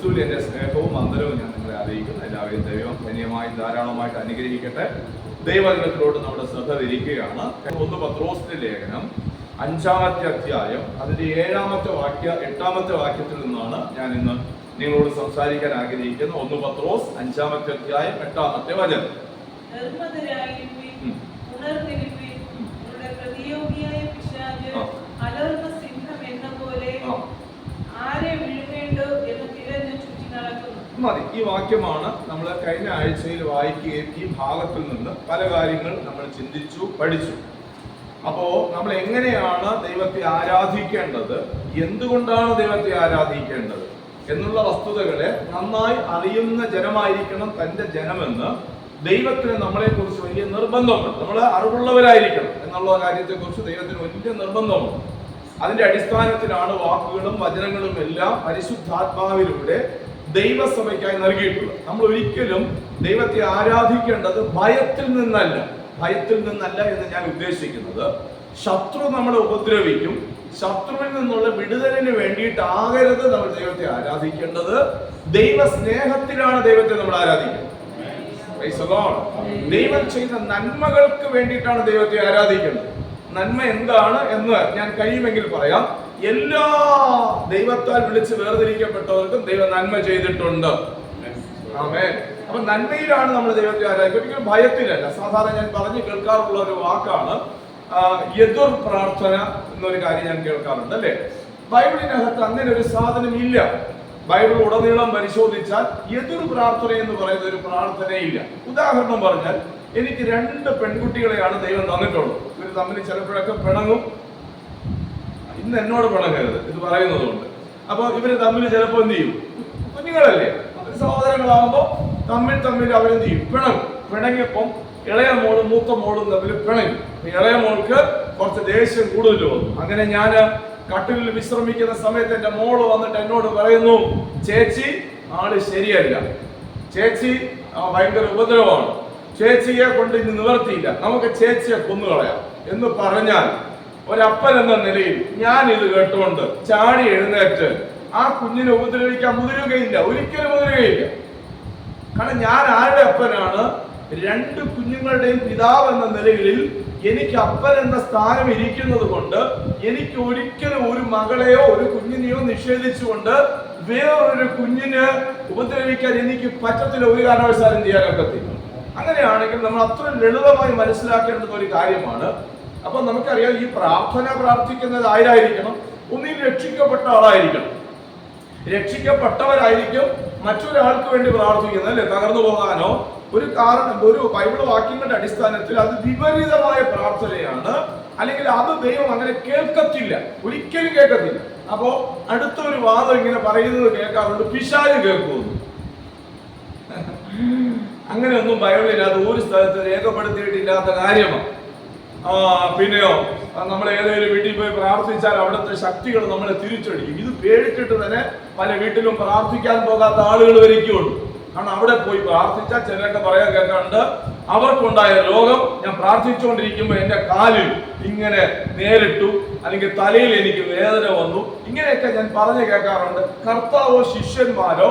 ക്രിസ്തുവിൽ എൻ്റെ സ്നേഹവും വന്ദനവും ഞാൻ നിങ്ങളെ അറിയിക്കുന്നു. എല്ലാവരും ദൈവം ധന്യമായി ധാരാളമായിട്ട് അനുഗ്രഹിക്കട്ടെ. ദൈവവചനത്തിലോട്ട് നമ്മുടെ ശ്രദ്ധ തിരിക്കുകയാണ്. 1 പത്രോസിന്റെ ലേഖനം 5-ാമത്തെ അധ്യായം അതിന്റെ 7-ാമത്തെ വാക്യ 8-ാമത്തെ വാക്യത്തിൽ നിന്നാണ് ഞാൻ ഇന്ന് നിങ്ങളോട് സംസാരിക്കാൻ ആഗ്രഹിക്കുന്നത്. 1 പത്രോസ് 5-ാമത്തെ അധ്യായം 8-ാമത്തെ വചനം. മതി. ഈ വാക്യമാണ് നമ്മൾ കഴിഞ്ഞ ആഴ്ചയിൽ വായിക്കുകയും ഈ ഭാഗത്തിൽ നിന്ന് പല കാര്യങ്ങൾ നമ്മൾ ചിന്തിച്ചു പഠിച്ചു. അപ്പോ നമ്മൾ എങ്ങനെയാണ് ദൈവത്തെ ആരാധിക്കേണ്ടത്, എന്തുകൊണ്ടാണ് ദൈവത്തെ ആരാധിക്കേണ്ടത് എന്നുള്ള വസ്തുതകളെ നന്നായി അറിയുന്ന ജനമായിരിക്കണം തന്റെ ജനമെന്ന് ദൈവത്തിന് നമ്മളെ കുറിച്ച് വലിയ നിർബന്ധമുണ്ട്. നമ്മൾ അറിവുള്ളവരായിരിക്കണം എന്നുള്ള കാര്യത്തെ കുറിച്ച് ദൈവത്തിന് വലിയ നിർബന്ധമുണ്ട്. അതിന്റെ അടിസ്ഥാനത്തിലാണ് വാക്കുകളും വചനങ്ങളും എല്ലാം പരിശുദ്ധാത്മാവിലൂടെ ദൈവസഭയ്ക്കായി നൽകിയിട്ടുള്ളത്. നമ്മൾ ഒരിക്കലും ദൈവത്തെ ആരാധിക്കേണ്ടത് ഭയത്തിൽ നിന്നല്ല എന്ന് ഞാൻ ഉദ്ദേശിക്കുന്നത്. ശത്രു നമ്മളെ ഉപദ്രവിക്കും, ശത്രുവിൽ നിന്നുള്ള വിടുതലിന് വേണ്ടിയിട്ടാകരുത് നമ്മൾ ദൈവത്തെ ആരാധിക്കേണ്ടത്. ദൈവ സ്നേഹത്തിലാണ് ദൈവത്തെ നമ്മൾ ആരാധിക്കുന്നത്. ദൈവം ചെയ്ത നന്മകൾക്ക് വേണ്ടിയിട്ടാണ് ദൈവത്തെ ആരാധിക്കേണ്ടത്. നന്മ എന്താണ് എന്ന് ഞാൻ കഴിയുമെങ്കിൽ പറയാം. എല്ലാ ദൈവത്താൽ വിളിച്ച് വേർതിരിക്കപ്പെട്ടവർക്കും ദൈവം നന്മ ചെയ്തിട്ടുണ്ട്. ആമേൻ. അപ്പൊ നന്മയിലാണ് നമ്മൾ ദൈവത്തെ ആരാധിക്കുക, ഒരിക്കലും ഭയത്തിലല്ല. സാധാരണ ഞാൻ പറഞ്ഞു കേൾക്കാറുള്ള ഒരു വാക്കാണ് എതിർ പ്രാർത്ഥന എന്നൊരു കാര്യം ഞാൻ കേൾക്കാറുണ്ട്, അല്ലെ? ബൈബിളിനകത്ത് അങ്ങനെ ഒരു സാധനം ഇല്ല. ബൈബിൾ ഉടനീളം പരിശോധിച്ചാൽ എതിർ പ്രാർത്ഥന എന്ന് പറയുന്ന ഒരു പ്രാർത്ഥനയില്ല. ഉദാഹരണം പറഞ്ഞാൽ, എനിക്ക് 2 പെൺകുട്ടികളെയാണ് ദൈവം തന്നിട്ടുള്ളത്. ഇവർ തമ്മിൽ ചിലപ്പോഴൊക്കെ പിണങ്ങും. ഇന്ന് എന്നോട് പിണങ്ങരുത് ഇത് പറയുന്നതുകൊണ്ട്. അപ്പൊ ഇവര് തമ്മിൽ ചിലപ്പോ എന്ത് ചെയ്യും? കുഞ്ഞുങ്ങളല്ലേ, അവര് സഹോദരങ്ങളാകുമ്പോ തമ്മിൽ അവരെന്ത് ചെയ്യും? പിണങ്ങിയപ്പം ഇളയ മോളും മൂത്ത മോളും തമ്മിൽ പിണങ്ങി. ഇളയ മോൾക്ക് കുറച്ച് ദേഷ്യം കൂടുതൽ വന്നു. അങ്ങനെ ഞാൻ കട്ടിലിൽ വിശ്രമിക്കുന്ന സമയത്ത് എന്റെ മോള് വന്നിട്ട് എന്നോട് പറയുന്നു, ചേച്ചി ആള് ശരിയല്ല, ചേച്ചി ഭയങ്കര ഉപദ്രവമാണ്, ചേച്ചിയെ കൊണ്ട് ഇന്ന് നിവർത്തിയില്ല, നമുക്ക് ചേച്ചിയെ കൊന്നുകളയാം എന്ന് പറഞ്ഞാൽ ഒരപ്പൻ എന്ന നിലയിൽ ഞാൻ ഇത് കേട്ടുകൊണ്ട് ചാടി എഴുന്നേറ്റ് ആ കുഞ്ഞിനെ ഉപദ്രവിക്കാൻ മുതിരുകയില്ല, ഒരിക്കലും മുതിരുകയില്ല. കാരണം ഞാൻ ആരുടെ അപ്പനാണ്? 2 കുഞ്ഞുങ്ങളുടെയും പിതാവ് എന്ന നിലയിൽ എനിക്ക് അപ്പൻ എന്ന സ്ഥാനം ഇരിക്കുന്നത് കൊണ്ട് എനിക്ക് ഒരിക്കലും ഒരു മകളെയോ ഒരു കുഞ്ഞിനെയോ നിഷേധിച്ചുകൊണ്ട് വേറൊരു കുഞ്ഞിനെ ഉപദ്രവിക്കാൻ എനിക്ക് പറ്റത്തില്ല, ഒരു കാരണവശാലും ചെയ്യാൻ ഒക്കത്തില്ല. അങ്ങനെയാണെങ്കിൽ നമ്മൾ അത്ര ലളിതമായി മനസ്സിലാക്കേണ്ടുന്ന ഒരു കാര്യമാണ്. അപ്പൊ നമുക്കറിയാം, ഈ പ്രാർത്ഥന പ്രാർത്ഥിക്കുന്നത് ആരായിരിക്കണം? ഒന്നിൽ രക്ഷിക്കപ്പെട്ട ആളായിരിക്കണം. രക്ഷിക്കപ്പെട്ടവരായിരിക്കും മറ്റൊരാൾക്ക് വേണ്ടി പ്രാർത്ഥിക്കുന്നത്, അല്ലെ? തകർന്നു പോകാനോ ഒരു ബൈബിൾ വാക്യങ്ങളുടെ അടിസ്ഥാനത്തിൽ അത് വിപരീതമായ പ്രാർത്ഥനയാണ്. അല്ലെങ്കിൽ അത് ദൈവം അങ്ങനെ കേൾക്കത്തില്ല, ഒരിക്കലും കേൾക്കത്തില്ല. അപ്പോ അടുത്തൊരു വാദം ഇങ്ങനെ പറയുന്നത് കേൾക്കാറുണ്ട്, പിശാച് കേൾക്കുമെന്ന്. അങ്ങനെയൊന്നും ബൈബിളിനകത്ത് ഒരു സ്ഥലത്ത് രേഖപ്പെടുത്തിയിട്ടില്ലാത്ത കാര്യമാണ്. പിന്നെയോ, നമ്മൾ ഏതെങ്കിലും വീട്ടിൽ പോയി പ്രാർത്ഥിച്ചാൽ അവിടുത്തെ ശക്തികൾ നമ്മളെ തിരിച്ചടിക്കും. ഇത് പേടിച്ചിട്ട് തന്നെ പല വീട്ടിലും പ്രാർത്ഥിക്കാൻ പോകാത്ത ആളുകൾ വരികയുള്ളൂ. കാരണം അവിടെ പോയി പ്രാർത്ഥിച്ചാൽ ചിലരൊക്കെ പറയാൻ കേൾക്കാറുണ്ട്, അവർക്കുണ്ടായ രോഗം ഞാൻ പ്രാർത്ഥിച്ചുകൊണ്ടിരിക്കുമ്പോൾ എന്റെ കാലിൽ ഇങ്ങനെ നേരിട്ടു, അല്ലെങ്കിൽ തലയിൽ എനിക്ക് വേദന വന്നു, ഇങ്ങനെയൊക്കെ ഞാൻ പറഞ്ഞു കേൾക്കാറുണ്ട്. കർത്താവോ ശിഷ്യന്മാരോ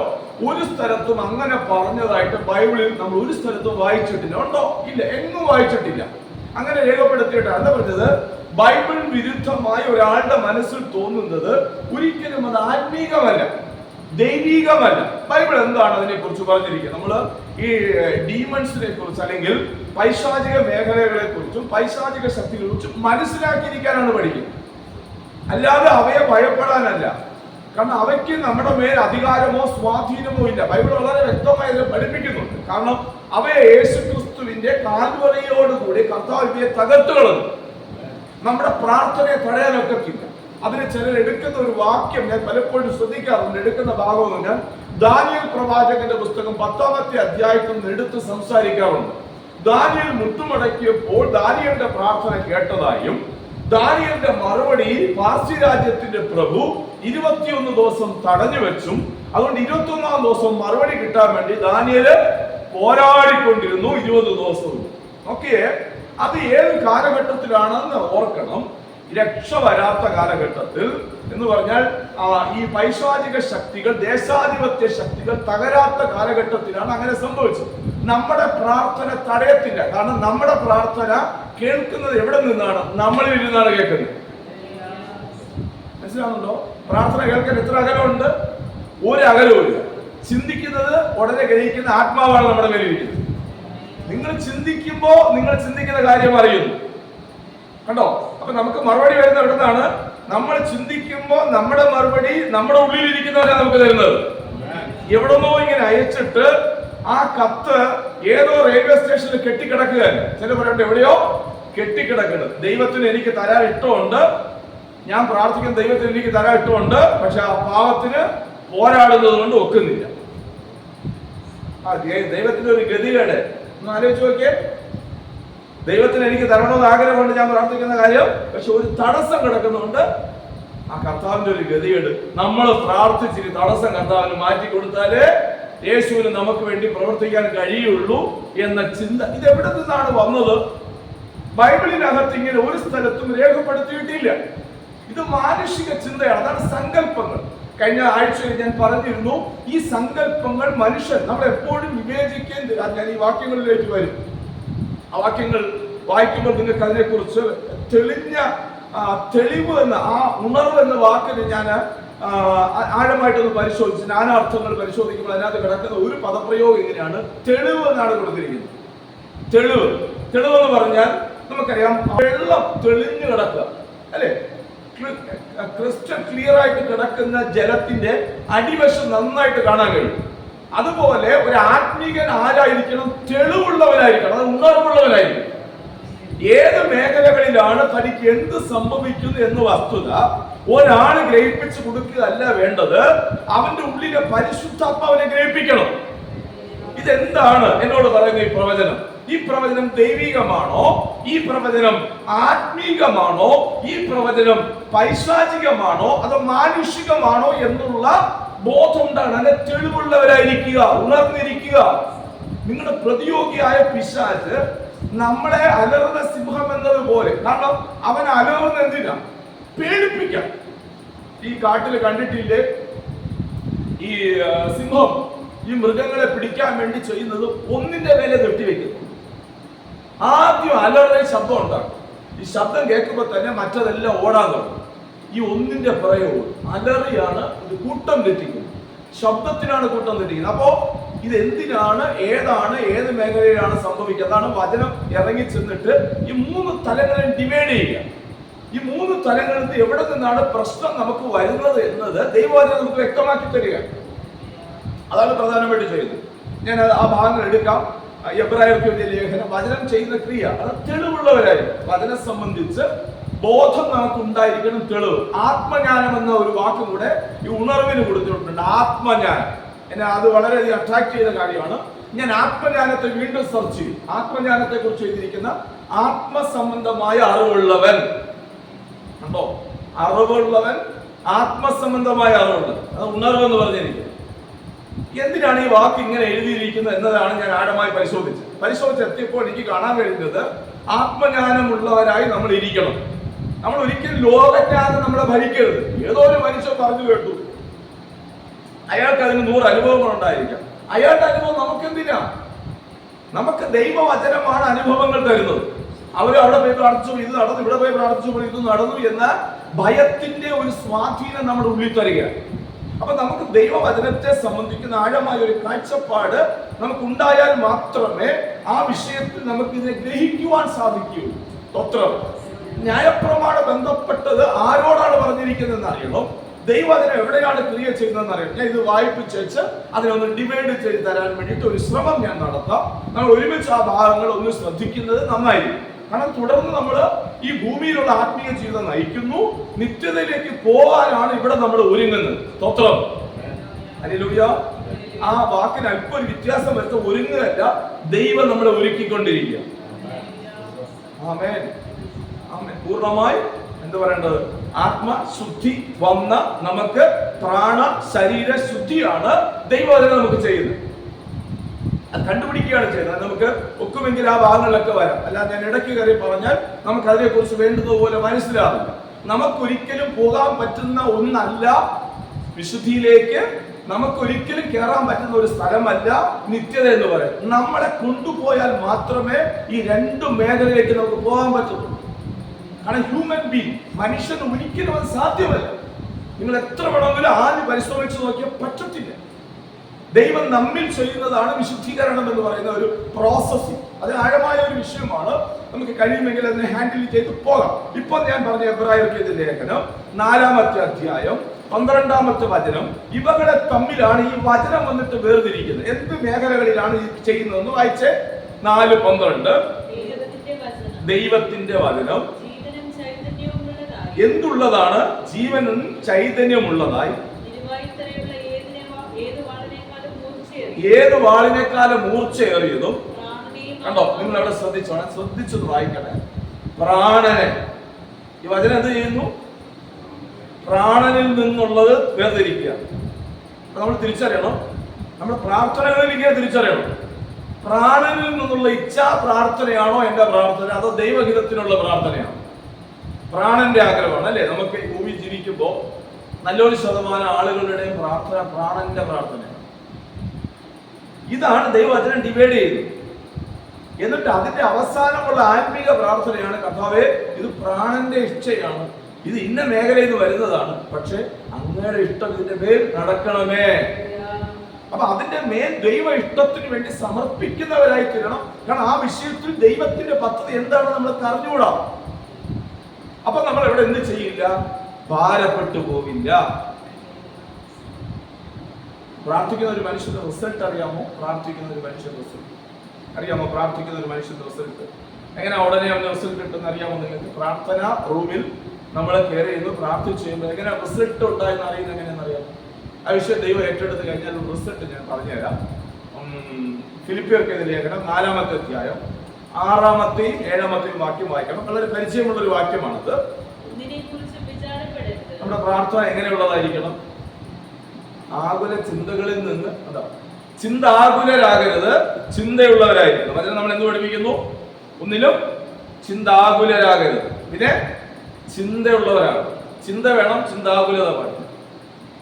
ഒരു സ്ഥലത്തും അങ്ങനെ പറഞ്ഞതായിട്ട് ബൈബിളിൽ നമ്മൾ ഒരു സ്ഥലത്തും വായിച്ചിട്ടില്ല. ഉണ്ടോ? ഇല്ല, എങ്ങും വായിച്ചിട്ടില്ല. അങ്ങനെ രേഖപ്പെടുത്തിയിട്ടാണ് പറഞ്ഞത്. ബൈബിൾ വിരുദ്ധമായി ഒരാളുടെ മനസ്സിൽ തോന്നുന്നത് ഒരിക്കലും അത് ആത്മീകമല്ല, ദൈവികമല്ല. ബൈബിൾ എന്താണ് അതിനെ കുറിച്ച് പറഞ്ഞിരിക്കുന്നത്? നമ്മൾ ഈ ഡീമൺസിനെ കുറിച്ച് അല്ലെങ്കിൽ പൈശാചിക മേഖലകളെ കുറിച്ചും പൈശാചിക ശക്തികളെ കുറിച്ചും മനസ്സിലാക്കിയിരിക്കാനാണ് പഠിക്കുന്നത്, അല്ലാതെ അവയെ ഭയപ്പെടാനല്ല. കാരണം അവയ്ക്ക് നമ്മുടെ മേൽ അധികാരമോ സ്വാധീനമോ ഇല്ല. ബൈബിൾ വളരെ വ്യക്തമായി അതിനെ പഠിപ്പിക്കുന്നുണ്ട്. കാരണം അവയെ യേശുക്രിസ്തുവിന്റെ കാൽവരയോടുകൂടി കർത്താവിനെ തകർത്തുകളഞ്ഞു. നമ്മുടെ പ്രാർത്ഥനയെ തടയാനൊക്കത്തില്ല. അതിന് ചിലർ എടുക്കുന്ന ഒരു വാക്യം ഞാൻ പലപ്പോഴും ശ്രദ്ധിക്കാറുണ്ട്. എടുക്കുന്ന ഭാഗമെന്ന് ഞാൻ ദാനിയേൽ പ്രവാചകന്റെ പുസ്തകം 10-ാമത്തെ അധ്യായത്തിൽ നിന്ന് എടുത്ത് സംസാരിക്കാറുണ്ട്. ദാനിയേൽ മുട്ടുമടക്കിയപ്പോൾ ദാനിയേലിന്റെ പ്രാർത്ഥന കേട്ടതായും ദാനിയേലിന്റെ മറുപടി പാർസി രാജ്യത്തിന്റെ പ്രഭു 21 ദിവസം തടഞ്ഞു വെച്ചും അതുകൊണ്ട് 21-ാം ദിവസം മറുപടി കിട്ടാൻ വേണ്ടി ദാനിയേല് പോരാടിക്കൊണ്ടിരുന്നു 20 ദിവസവും. ഓക്കെ, അത് ഏത് കാലഘട്ടത്തിലാണെന്ന് ഓർക്കണം. രക്ഷ വരാത്ത കാലഘട്ടത്തിൽ എന്ന് പറഞ്ഞാൽ ഈ പൈശാചിക ശക്തികൾ, ദേശാധിപത്യ ശക്തികൾ തകരാത്ത കാലഘട്ടത്തിലാണ് അങ്ങനെ സംഭവിച്ചത്. നമ്മുടെ പ്രാർത്ഥന തടയത്തില്ല. കാരണം നമ്മുടെ പ്രാർത്ഥന കേൾക്കുന്നത് എവിടെ നിന്നാണ്? നമ്മളിൽ ഇരുന്നാണ് കേൾക്കുന്നത്. മനസ്സിലാവുന്നുണ്ടോ? പ്രാർത്ഥന കേൾക്കാൻ എത്ര അകലമുണ്ട്? ഒരു അകലവുമില്ല. ചിന്തിക്കുന്നത് ഉടനെ ഗ്രഹിക്കുന്ന ആത്മാവാണ് നമ്മുടെ മേലിരിക്കുന്നത്. നിങ്ങൾ ചിന്തിക്കുമ്പോ നിങ്ങൾ ചിന്തിക്കുന്ന കാര്യം അറിയുന്നു. കണ്ടോ? അപ്പൊ നമുക്ക് മറുപടി വരുന്ന എവിടെ നിന്നാണ്? നമ്മൾ ചിന്തിക്കുമ്പോ നമ്മുടെ മറുപടി നമ്മുടെ ഉള്ളിലിരിക്കുന്നവരാണ് നമുക്ക് തരുന്നത്. എവിടെന്നോ ഇങ്ങനെ അയച്ചിട്ട് ആ കത്ത് ഏതോ റെയിൽവേ സ്റ്റേഷനിൽ കെട്ടിക്കിടക്കുകയല്ല. ചില പറയുന്നത് എവിടെയോ കെട്ടിക്കിടക്കുന്നത്. ദൈവത്തിന് എനിക്ക് തരാൻ ഇഷ്ടമുണ്ട്, ഞാൻ പ്രാർത്ഥിക്കുന്ന ദൈവത്തിന് എനിക്ക് തരാൻ ഇഷ്ടമുണ്ട്, പക്ഷെ ആ പാവത്തിന് പോരാടുന്നത് കൊണ്ട് ഒക്കുന്നില്ല. ദൈവത്തിന്റെ ഒരു ഗതികേട് ഒന്ന് ആലോചിച്ച് നോക്കിയേ. ദൈവത്തിന് എനിക്ക് തരണമെന്ന് ആഗ്രഹമുണ്ട്, ഞാൻ പ്രാർത്ഥിക്കുന്ന കാര്യം, പക്ഷെ ഒരു തടസ്സം കിടക്കുന്നുണ്ട്. ആ കർത്താവിന്റെ ഒരു ഗതികേട്. നമ്മൾ പ്രാർത്ഥിച്ചിട്ട് തടസ്സം കർത്താവിന് മാറ്റി കൊടുത്താലേ യേശുവിന് നമുക്ക് വേണ്ടി പ്രവർത്തിക്കാൻ കഴിയുള്ളൂ എന്ന ചിന്ത ഇതെവിടെ നിന്നാണ് വന്നത്? ബൈബിളിനകത്ത് ഇങ്ങനെ ഒരു സ്ഥലത്തും രേഖപ്പെടുത്തിയിട്ടില്ല. ഇത് മാനുഷിക ചിന്തയാണ്. അതാണ് സങ്കല്പങ്ങൾ. കഴിഞ്ഞ ആഴ്ചയിൽ ഞാൻ പറഞ്ഞിരുന്നു, ഈ സങ്കല്പങ്ങൾ മനുഷ്യൻ നമ്മൾ എപ്പോഴും വിവേചിക്കേണ്ട. ഞാൻ ഈ വാക്യങ്ങളിലേക്ക് വരും. ആ വാക്യങ്ങൾ വായിക്കുമ്പോൾ നിങ്ങൾക്ക് അതിനെക്കുറിച്ച് തെളിവ് എന്ന ആ ഉണർവ് എന്ന വാക്കിന് ഞാൻ ആഴമായിട്ടൊന്ന് പരിശോധിച്ച് നാനാർത്ഥങ്ങൾ പരിശോധിക്കുമ്പോൾ അതിനകത്ത് കിടക്കുന്ന ഒരു പദപ്രയോഗം ഇങ്ങനെയാണ്: തെളിവ് എന്നാണ് കൊടുത്തിരിക്കുന്നത്. തെളിവ് എന്ന് പറഞ്ഞാൽ നമുക്കറിയാം, വെള്ളം തെളിഞ്ഞു കിടക്കുക അല്ലെ? ക്രിസ്റ്റൽ ക്ലിയർ ആയിട്ട് കിടക്കുന്ന ജലത്തിന്റെ അടിവശം നന്നായിട്ട് കാണാൻ കഴിയും. അതുപോലെ ഒരു ആത്മീകൻ ആരായിരിക്കണം? തെളിവുള്ളവനായിരിക്കണം, അത് ഉണർവുള്ളവനായിരിക്കണം. ഏത് മേഖലകളിലാണ് തനിക്ക് എന്ത് സംഭവിക്കുന്നു എന്ന വസ്തുത ഒരാൾ ഗ്രഹിപ്പിച്ചു കൊടുക്കുകയല്ല വേണ്ടത്, അവന്റെ ഉള്ളിലെ പരിശുദ്ധാത്മാവിനെ ഗ്രഹിപ്പിക്കണം. ഇതെന്താണ് എന്നോട് പറയുന്ന ഈ പ്രവചനം? ഈ പ്രവചനം ദൈവികമാണോ? ഈ പ്രവചനം ആത്മീകമാണോ? ഈ പ്രവചനം പൈശാചികമാണോ അതോ മാനുഷികമാണോ എന്നുള്ള ബോധം ഉണ്ടാണ്. അങ്ങനെ തെളിവുള്ളവരായിരിക്കുക, ഉണർന്നിരിക്കുക. നിങ്ങളുടെ പ്രതിയോഗിയായ പിശാച് നമ്മളെ അലറുന്ന സിംഹം എന്നതുപോലെ, കാരണം അവൻ അലറുന്ന എന്തിനാ? പേടിപ്പിക്കാം. ഈ കാട്ടിൽ കണ്ടിട്ടില്ലേ ഈ സിംഹം ഈ മൃഗങ്ങളെ പിടിക്കാൻ വേണ്ടി ചെയ്യുന്നത്? ഒന്നിന്റെ മേലെ നെട്ടിവെക്കുന്നു. ആദ്യം അലറുന്ന ശബ്ദം ഉണ്ടാകും. ഈ ശബ്ദം കേൾക്കുമ്പോൾ തന്നെ മറ്റതെല്ലാം ഓടാൻ തുടങ്ങും. ഈ ഒന്നിന്റെ പ്രയോഗം അലറിയാണ് ഇത് കൂട്ടം തെറ്റിക്കുന്നത്. ശബ്ദത്തിനാണ് കൂട്ടം തെറ്റിക്കുന്നത്. അപ്പോ ഇത് എന്തിനാണ്, ഏതാണ്, ഏത് മേഖലയിലാണ് സംഭവിക്കുക? അതാണ് വചനം ഇറങ്ങി ചെന്നിട്ട് ഈ 3 തലങ്ങളിൽ ഡിവൈഡ് ചെയ്യുക. ഈ 3 തലങ്ങളിൽ നിന്ന് എവിടെ നിന്നാണ് പ്രശ്നം നമുക്ക് വരുന്നത് എന്നത് ദൈവവചനം നമുക്ക് വ്യക്തമാക്കി തരിക. അതാണ് പ്രധാനമായിട്ട് ചെയ്യുന്നത്. ഞാൻ ആ ഭാഗങ്ങൾ എടുക്കാം. എബ്രായർക്ക് എഴുതിയ ലേഖനം, വചനം ചെയ്യുന്ന ക്രിയ അത് തെളിവുള്ളവരായിരിക്കും. വചനം സംബന്ധിച്ച് ബോധം നമുക്ക് ഉണ്ടായിരിക്കണം, തെളിവ്. ആത്മജ്ഞാനം എന്ന ഒരു വാക്കും കൂടെ ഈ ഉണർവിന് കൊടുത്തിട്ടുണ്ട്. ആത്മജ്ഞാനം എന്നെ അത് വളരെയധികം അട്രാക്ട് ചെയ്ത കാര്യമാണ്. ഞാൻ ആത്മജ്ഞാനത്തെ വീണ്ടും സെർച്ച് ചെയ്യും. ആത്മജ്ഞാനത്തെ കുറിച്ച് എഴുതിയിരിക്കുന്ന ആത്മസംബന്ധമായ അറിവുള്ളവൻ ഉണ്ടോ? അറിവുള്ളവൻ, ആത്മസംബന്ധമായ അറിവുള്ളവൻ, അത് ഉണർവെന്ന് പറഞ്ഞിരിക്കുന്നത്. എന്തിനാണ് ഈ വാക്ക് ഇങ്ങനെ എഴുതിയിരിക്കുന്നത് എന്നതാണ് ഞാൻ ആഴമായി പരിശോധിച്ചെത്തിയപ്പോൾ എനിക്ക് കാണാൻ കഴിയുന്നത്, ആത്മജ്ഞാനമുള്ളവരായി നമ്മൾ ഇരിക്കണം. നമ്മൾ ഒരിക്കലും ലോകജ്ഞാനം നമ്മളെ ഭരിക്കരുത്. ഏതോ ഒരു മനുഷ്യൻ പറഞ്ഞു കേട്ടു, അയാൾക്ക് അതിന് 100 അനുഭവങ്ങൾ ഉണ്ടായിരിക്കാം. അയാളുടെ അനുഭവം നമുക്കെന്തിനാ? നമുക്ക് ദൈവവചനമാണ് അനുഭവങ്ങൾ തരുന്നത്. അവർ അവിടെ പോയി പ്രാർത്ഥിച്ചു, ഇത് നടന്നു, ഇവിടെ പോയി പ്രാർത്ഥിച്ചു, ഇത് നടന്നു എന്ന ഭയത്തിന്റെ ഒരു സ്വാധീനം നമ്മുടെ ഉള്ളിൽ തരികയാണ്. അപ്പൊ നമുക്ക് ദൈവവചനത്തെ സംബന്ധിക്കുന്ന ആഴമായ ഒരു കാഴ്ചപ്പാട് നമുക്ക് ഉണ്ടായാൽ മാത്രമേ ആ വിഷയത്തിൽ നമുക്ക് ഇതിനെ ഗ്രഹിക്കുവാൻ സാധിക്കൂ. സ്തോത്രം. ന്യായപ്രമാണം ബന്ധപ്പെട്ടത് ആരോടാണ് പറഞ്ഞിരിക്കുന്നതെന്ന് അറിയണം. ദൈവവചനം എവിടെയാണ് ക്രിയ ചെയ്യുന്നതെന്ന് അറിയണം. ഞാൻ ഇത് വായിപ്പിച്ച് അതിനൊന്ന് ഡിവൈഡ് ചെയ്ത് തരാൻ വേണ്ടിയിട്ട് ഒരു ശ്രമം ഞാൻ നടത്താം. നമ്മൾ ഒരുമിച്ച് ആ ഭാഗങ്ങൾ ഒന്ന് ശ്രദ്ധിക്കുന്നത് നന്നായിരിക്കും. കാരണം തുടർന്ന് നമ്മൾ ഈ ഭൂമിയിലുള്ള ആത്മീയ ജീവിതം നയിക്കുന്നു. നിത്യതയിലേക്ക് പോകാനാണ് ഇവിടെ നമ്മൾ ഒരുങ്ങുന്നത്. സ്തോത്രം. ഹല്ലേലൂയ. ആ വാക്കിന് അല്പം ഒരു വ്യത്യാസം വരുത്ത ഒരുങ്ങുകയല്ല, ദൈവം നമ്മളെ ഒരുക്കിക്കൊണ്ടിരിക്കുക. ആമേൻ, ആമേൻ. പൂർണ്ണമായി എന്ത് പറയേണ്ടത്? ആത്മശുദ്ധി വന്ന നമുക്ക് പ്രാണ ശരീര ശുദ്ധിയാണ് ദൈവവചനം നമുക്ക് ചെയ്യുന്നത്. അത് കണ്ടുപിടിക്കുകയാണ് ചെയ്യുന്നത്. നമുക്ക് ഒക്കുമെങ്കിൽ ആ ഭാഗങ്ങളിലൊക്കെ വരാം. അല്ലാതെ ഞാൻ ഇടയ്ക്ക് കയറി പറഞ്ഞാൽ നമുക്ക് അതിനെക്കുറിച്ച് വേണ്ടതുപോലെ മനസ്സിലാവില്ല. നമുക്കൊരിക്കലും പോകാൻ പറ്റുന്ന ഒന്നല്ല വിശുദ്ധിയിലേക്ക്, നമുക്കൊരിക്കലും കയറാൻ പറ്റുന്ന ഒരു സ്ഥലമല്ല നിത്യത എന്ന് പറയും. നമ്മളെ കൊണ്ടുപോയാൽ മാത്രമേ ഈ രണ്ട് മേഖലയിലേക്ക് നമുക്ക് പോകാൻ പറ്റുള്ളൂ. കാരണം ഹ്യൂമൻ ബീങ്, മനുഷ്യന് ഒരിക്കലും അത് സാധ്യമല്ല. നിങ്ങൾ എത്ര വേണമെങ്കിലും ആദ്യം പരിശ്രമിച്ചു നോക്കിയാൽ പറ്റത്തില്ല. ദൈവം നമ്മിൽ ചെയ്യുന്നതാണ് വിശുദ്ധീകരണം എന്ന് പറയുന്ന ഒരു പ്രോസസ്സിംഗ്. അത് ആഴമായ ഒരു വിഷയമാണ്. നമുക്ക് കഴിയുമെങ്കിൽ അതിനെ ഹാൻഡിൽ ചെയ്ത് പോകാം. ഇപ്പോൾ ഞാൻ പറഞ്ഞ എബ്രായർക്കെതിരെ ലേഖനം 4-ാമത്തെ അധ്യായം 12-ാമത്തെ വചനം, ഇവകളെ തമ്മിലാണ് ഈ വചനം വന്നിട്ട് വേർതിരിക്കുന്നത്. എന്ത് മേഖലകളിലാണ് ഇത് ചെയ്യുന്നതെന്ന് വായിച്ചേ. 4:12 ദൈവത്തിന്റെ വചനം എന്തുള്ളതാണ്? ജീവനും ചൈതന്യമുള്ളതായി, ഏത് വാളിനേക്കാളും മൂർച്ചയേറിയതും. കണ്ടോ? നിങ്ങൾ അവിടെ ശ്രദ്ധിച്ചത് വായിക്കണേ. പ്രാണനെ, ഈ വചനം എന്ത് ചെയ്യുന്നു? പ്രാണനിൽ നിന്നുള്ളത് വേർതിരിക്കുക. നമ്മൾ തിരിച്ചറിയണം, നമ്മുടെ പ്രാർത്ഥനകളിൽ ഇങ്ങനെ തിരിച്ചറിയണം. പ്രാണനിൽ നിന്നുള്ള ഇച്ഛാ പ്രാർത്ഥനയാണോ എന്റെ പ്രാർത്ഥന, അതോ ദൈവഹിതത്തിനുള്ള പ്രാർത്ഥനയാണോ? പ്രാണന്റെ ആഗ്രഹമാണ് അല്ലേ? നമുക്ക് ഈ ഭൂമി ജീവിക്കുമ്പോൾ നല്ലൊരു ശതമാനം ആളുകളുടെയും പ്രാർത്ഥന പ്രാണന്റെ പ്രാർത്ഥനയാണ്. ഇതാണ് ദൈവവചനം ഡിവൈഡ് ചെയ്തത്. എന്നിട്ട് അതിന്റെ അവസാനമുള്ള ആത്മീക പ്രാർത്ഥനയാണ്, കർത്താവേ ഇത് പ്രാണന്റെ ഇച്ഛയാണ്, ഇത് ഇന്ന മേഖലയിൽ നിന്ന് വരുന്നതാണ്, പക്ഷെ അങ്ങയുടെ ഇഷ്ടം ഇതിന്റെ മേൽ നടക്കണമേ. അപ്പൊ അതിന്റെ മേൽ ദൈവ ഇഷ്ടത്തിന് വേണ്ടി സമർപ്പിക്കുന്നവരായി തീരണം. കാരണം ആ വിഷയത്തിൽ ദൈവത്തിന്റെ പദ്ധതി എന്താണെന്ന് നമ്മൾ അറിഞ്ഞുകൂടാ. അപ്പൊ നമ്മൾ ഇവിടെ എന്ത് ചെയ്യില്ല? ഭാരപ്പെട്ടു പോകില്ല. പ്രാർത്ഥിക്കുന്ന ഒരു മനുഷ്യന്റെ റിസൾട്ട് അറിയാമോ? പ്രാർത്ഥിക്കുന്ന ഒരു മനുഷ്യന്റെ റിസൾട്ട് അറിയാമോ? പ്രാർത്ഥിക്കുന്ന ഒരു മനുഷ്യന്റെ റിസൾട്ട് എങ്ങനെ ഉടനെ അവന് റിസൾട്ട് കിട്ടുന്ന അറിയാമോ നിങ്ങൾക്ക്? പ്രാർത്ഥന റൂമിൽ നമ്മൾ കയറി ചെയ്യുന്നു, പ്രാർത്ഥിച്ചു ചെയ്യുമ്പോൾ എങ്ങനെ റിസൾട്ട് ഉണ്ടായെന്ന് അറിയുന്നത് എങ്ങനെയെന്ന് അറിയാമോ? ആ വിഷയം ദൈവം ഏറ്റെടുത്ത് കഴിഞ്ഞാൽ റിസൾട്ട് ഞാൻ പറഞ്ഞുതരാം. ഫിലിപ്പിയർക്കെതിരെ ലേഖനം 4-ാമത്തെ അധ്യായം 6-ാമത്തെയും 7-ാമത്തെയും വാക്യം വായിക്കണം. വളരെ പരിചയമുള്ള ഒരു വാക്യമാണത്. നമ്മുടെ പ്രാർത്ഥന എങ്ങനെയുള്ളതായിരിക്കണം? ആകുല ചിന്തകളിൽ നിന്ന് ചിന്താകുലരാകരുത്, ചിന്തയുള്ളവരായിരിക്കണം. അതിന് നമ്മൾ എന്ത് പഠിപ്പിക്കുന്നു? ഒന്നിലും ചിന്താകുലരാകരുത്, പിന്നെ ചിന്തയുള്ളവരാണ്. ചിന്ത വേണം, ചിന്താകുലത വേണം.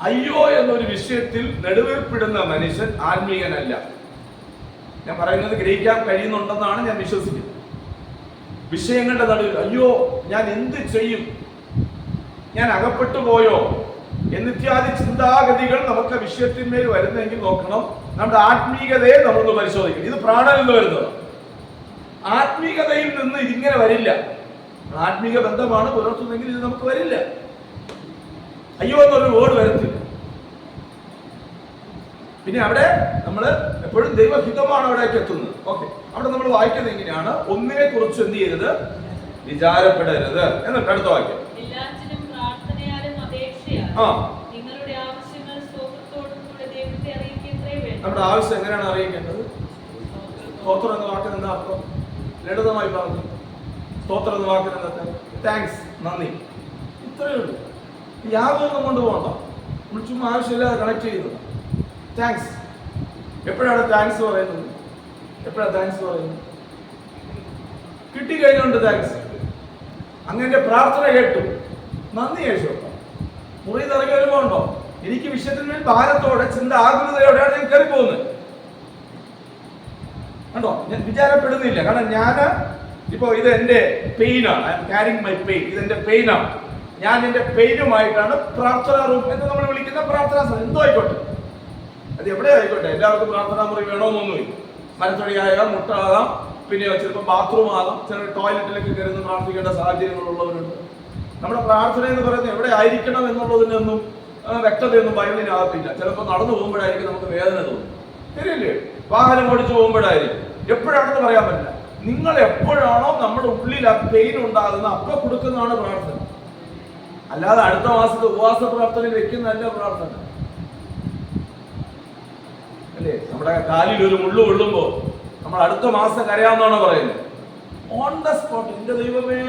അയ്യോ എന്നൊരു വിഷയത്തിൽ നെടുവേർപ്പിടുന്ന മനുഷ്യൻ ആത്മീയനല്ല. ഞാൻ പറയുന്നത് ഗ്രഹിക്കാൻ കഴിയുന്നുണ്ടെന്നാണ് ഞാൻ വിശ്വസിക്കുന്നത്. വിഷയങ്ങളുടെ നടുവിൽ അയ്യോ ഞാൻ എന്ത് ചെയ്യും, ഞാൻ അകപ്പെട്ടു പോയോ എന്നിത്യാദി ചിന്താഗതികൾ നമുക്ക് വിഷയത്തിന്മേൽ വരുന്നെങ്കിൽ നോക്കണം, നമ്മുടെ ആത്മീയതയെ നമ്മളൊന്ന് പരിശോധിക്കണം. ഇത് പ്രാണനിൽ നിന്ന് വരുന്നത്. ആത്മീയതയിൽ നിന്ന് ഇതിങ്ങനെ വരില്ല. ആത്മീക ബന്ധമാണ് പുലർത്തുന്നെങ്കിൽ ഇത് നമുക്ക് വരില്ല. അയ്യോ എന്നൊരു വേർഡ് വരത്തില്ല. പിന്നെ അവിടെ നമ്മൾ എപ്പോഴും ദൈവഹിതമാണ് അവിടേക്ക് എത്തുന്നത്. ഓക്കെ, അവിടെ നമ്മൾ വായിക്കുന്നത് എങ്ങനെയാണ്? ഒന്നിനെ കുറിച്ച് എന്ത് ചെയ്യരുത്? വിചാരപ്പെടരുത്. എന്നിട്ട് അടുത്ത വാക്യം, നമ്മുടെ ആവശ്യം എങ്ങനെയാണ് അറിയിക്കേണ്ടത്? സ്തോത്രം എന്ന വാക്കിന് എന്താ അർത്ഥം? ലളിതമായി പറഞ്ഞു, സ്തോത്രം എന്ന വാക്കിന് എന്താ? താങ്ക്സ്, നന്ദി. ഇത്രയേ ഉള്ളൂ. യാതൊന്നും കൊണ്ടുപോകണ്ട. നമ്മൾ ചുമ്മാ ആവശ്യമില്ലാതെ കണക്ട് ചെയ്യുന്നത്. താങ്ക്സ്. എപ്പോഴാണ് താങ്ക്സ് പറയുന്നത്? എപ്പോഴാണ് താങ്ക്സ് പറയുന്നത്? കിട്ടിക്കഴിഞ്ഞുകൊണ്ട് താങ്ക്സ്. അങ്ങനെ പ്രാർത്ഥന കേട്ടു, നന്ദി യേശു. മുറി നിറങ്ങി വരുമ്പോ ഉണ്ടോ? എനിക്ക് വിഷയത്തിന്മേൽ ഭാരത്തോടെ ചിന്ത ആകുലതയോടെയാണ് ഞാൻ കയറി പോകുന്നത്. കണ്ടോ? ഞാൻ വിചാരപ്പെടുന്നില്ല. കാരണം ഞാൻ ഇപ്പോ ഇത് എന്റെ പെയിനാണ്. I am carrying my pain. ഇത് എന്റെ പെയിനാണ്. ഞാൻ എന്റെ പെയിനുമായിട്ടാണ് പ്രാർത്ഥനാ റൂം എന്ന് നമ്മൾ വിളിക്കുന്ന പ്രാർത്ഥനാ സ്ഥലം. എന്തോ ആയിക്കോട്ടെ, അത് എവിടെ ആയിക്കോട്ടെ, എല്ലാവർക്കും പ്രാർത്ഥനാ മുറി വേണമെന്നൊന്നുമില്ല. മരത്തടിയാകാം, മുട്ടാകാം, പിന്നെ ചിലപ്പോൾ ബാത്റൂം ആകാം, ചില ടോയ്ലറ്റിലേക്ക് കയറുന്ന പ്രാർത്ഥിക്കേണ്ട സാഹചര്യങ്ങളുള്ളവരുണ്ട്. നമ്മുടെ പ്രാർത്ഥന എന്ന് പറയുന്നത് എവിടെ ആയിരിക്കണം എന്നുള്ളതിനൊന്നും വ്യക്തതയൊന്നും ബൈബിളിനകത്തില്ല. ചിലപ്പോൾ നടന്നു പോകുമ്പോഴായിരിക്കും നമുക്ക് വേദന തോന്നും. ശരിയല്ലേ? വാഹനം ഓടിച്ചു പോകുമ്പോഴായിരിക്കും. എപ്പോഴാണെന്ന് പറയാൻ പറ്റില്ല. നിങ്ങൾ എപ്പോഴാണോ നമ്മുടെ ഉള്ളിൽ ആ പെയിൻ ഉണ്ടാകുന്ന അപ്പൊ കൊടുക്കുന്നതാണ് പ്രാർത്ഥന. അല്ലാതെ അടുത്ത മാസത്തെ ഉപവാസ പ്രാർത്ഥനയിൽ വെക്കുന്നതല്ല പ്രാർത്ഥന. അല്ലേ? നമ്മുടെ കാലിൽ ഒരു മുള്ളു കൊള്ളുമ്പോ നമ്മൾ അടുത്ത മാസം കരയാമെന്നാണോ പറയുന്നത്? On the spot. എന്റെ ദൈവമേ,